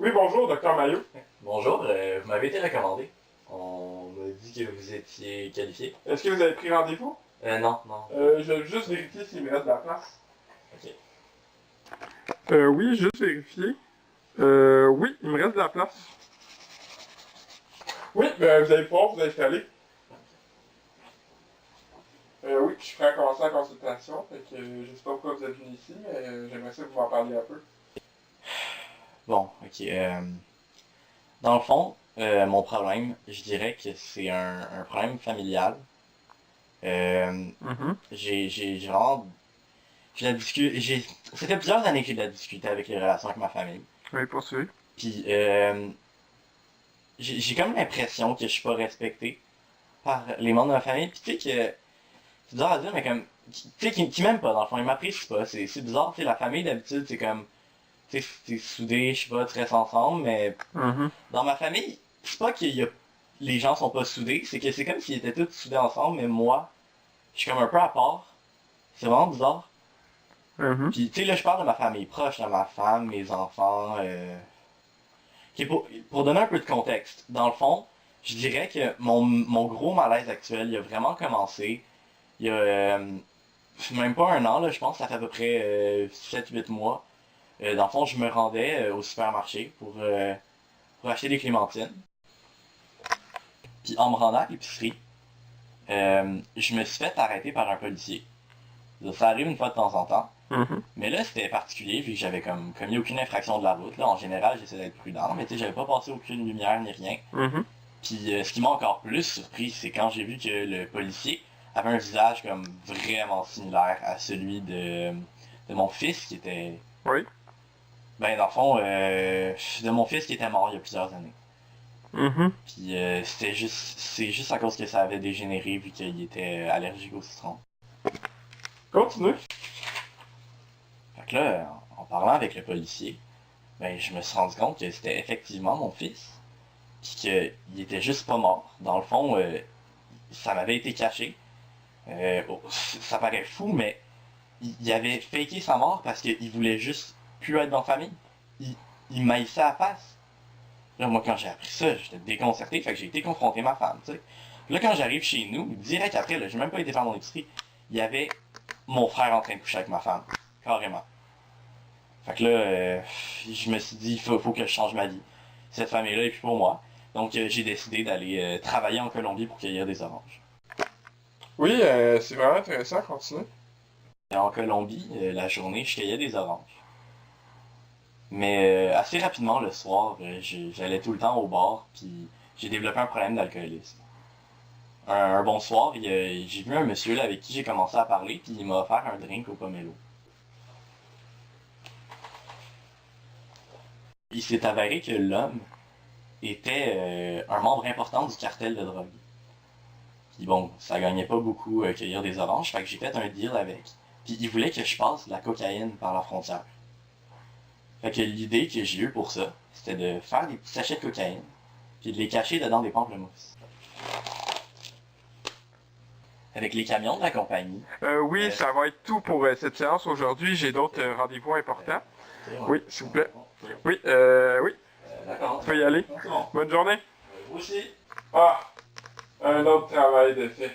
Oui, bonjour, docteur Maillot. Bonjour, vous m'avez été recommandé. On m'a dit que vous étiez qualifié. Est-ce que vous avez pris rendez-vous? Non, non. Je vais juste vérifier s'il me reste de la place. Ok. Oui, juste vérifier. Oui, il me reste de la place. Oui, vous allez pouvoir vous installer. Oui, je suis prêt à commencer la consultation. Fait que, je sais pas pourquoi vous êtes venu ici, mais j'aimerais ça que vous m'en parliez un peu. Bon, ok. Dans le fond, mon problème, je dirais que c'est un problème familial. J'ai vraiment... Ça fait plusieurs années que j'ai de la difficulté avec les relations avec ma famille. Oui, poursuivez. Puis, j'ai comme l'impression que je suis pas respecté par les membres de ma famille. Puis tu sais que... C'est bizarre à dire, mais comme... Tu sais, qui m'aiment pas, dans le fond, ils m'apprécient pas. C'est bizarre, tu sais, la famille, d'habitude, c'est comme... Tu sais, c'est soudé, je sais pas, tu restes ensemble, mais... Dans ma famille, c'est pas qu'il y a... Les gens sont pas soudés, c'est que c'est comme s'ils étaient tous soudés ensemble, mais moi, je suis comme un peu à part. C'est vraiment bizarre. Puis, tu sais, là, je parle de ma famille proche, de ma femme, mes enfants, Ok, pour donner un peu de contexte, dans le fond, je dirais que mon gros malaise actuel, il a vraiment commencé il y a même pas un an, là, je pense, ça fait à peu près 7-8 mois. Dans le fond, je me rendais au supermarché pour acheter des clémentines. Puis en me rendant à l'épicerie, je me suis fait arrêter par un policier. Ça arrive une fois de temps en temps. Mais là, c'était particulier, vu que j'avais comme commis aucune infraction de la route. Là, en général, j'essaie d'être prudent, mais tu sais, j'avais pas passé aucune lumière ni rien. Puis ce qui m'a encore plus surpris, c'est quand j'ai vu que le policier avait un visage comme vraiment similaire à celui de mon fils qui était... Oui. Ben, dans le fond, de mon fils qui était mort il y a plusieurs années. Puis c'est juste à cause que ça avait dégénéré vu qu'il était allergique au citron. Continue. Fait que là, en parlant avec le policier, ben je me suis rendu compte que c'était effectivement mon fils. Puis qu'il était juste pas mort. Dans le fond, ça m'avait été caché. Ça paraît fou, mais il avait faké sa mort parce qu'il voulait juste plus être dans la famille. Il maïssait à la face. Là, moi, quand j'ai appris ça, j'étais déconcerté, fait que j'ai été confronter ma femme, tu sais. Là, quand j'arrive chez nous, direct après, là, j'ai même pas été faire mon épicerie, il y avait mon frère en train de coucher avec ma femme. Carrément. Fait que là, je me suis dit, faut que je change ma vie. Cette famille-là est plus pour moi. Donc, j'ai décidé d'aller travailler en Colombie pour cueillir des oranges. Oui, c'est vraiment intéressant, continue. En Colombie, la journée, je cueillais des oranges. Mais assez rapidement, le soir, j'allais tout le temps au bar, puis j'ai développé un problème d'alcoolisme. Un bon soir, j'ai vu un monsieur là, avec qui j'ai commencé à parler, puis il m'a offert un drink au pomelo. Il s'est avéré que l'homme était un membre important du cartel de drogue. Puis bon, ça gagnait pas beaucoup cueillir des oranges, fait que j'ai fait un deal avec. Puis il voulait que je passe de la cocaïne par la frontière. Fait que l'idée que j'ai eue pour ça, c'était de faire des petits sachets de cocaïne, puis de les cacher dedans des pamplemousses. Avec les camions de la compagnie. Oui, ça va être tout pour cette séance aujourd'hui. J'ai d'autres rendez-vous importants. Oui, s'il vous plaît. Oui, oui. D'accord. Tu peux y aller. Bon. Bonne journée. Vous aussi. Ah, un autre travail de fait.